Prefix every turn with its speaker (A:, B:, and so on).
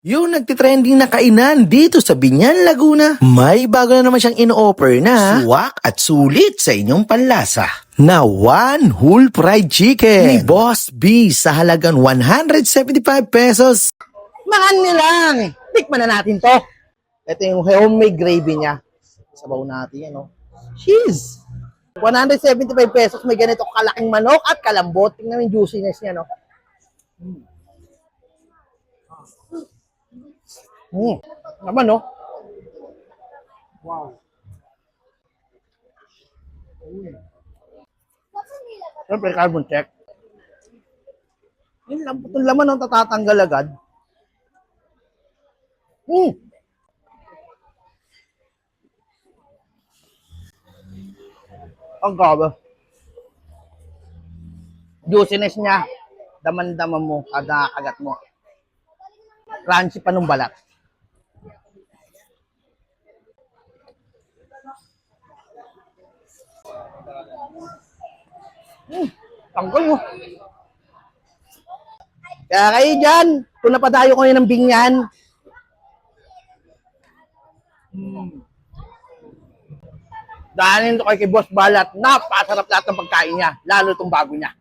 A: Yung nagtitrending na kainan dito sa Binyan, Laguna. May bago na naman siyang in-offer na suwak at sulit sa inyong panlasa. Na one whole fried chicken ni Boss B sa halagang 175 pesos.
B: Mahal nilang. Tikman na natin to. Ito yung homemade gravy niya. Sabaw natin yan, no? Cheese. 175 pesos, may ganito kalaking manok at kalambot. Tingnan mo yung juiciness niya, no? Naman, no? Wow. Siyempre, carbon check. Yung laman ng tatatanggal agad. Ang grabe. Juiciness niya. Daman-daman mo, kada kagat mo. Crunchy pa nung balat. Tanggal mo. Kaya kayo dyan, kung napadayo ko yun ng Binyan, daanin to kay Boss Balat, napasarap lahat ng pagkain niya, lalo itong bago niya.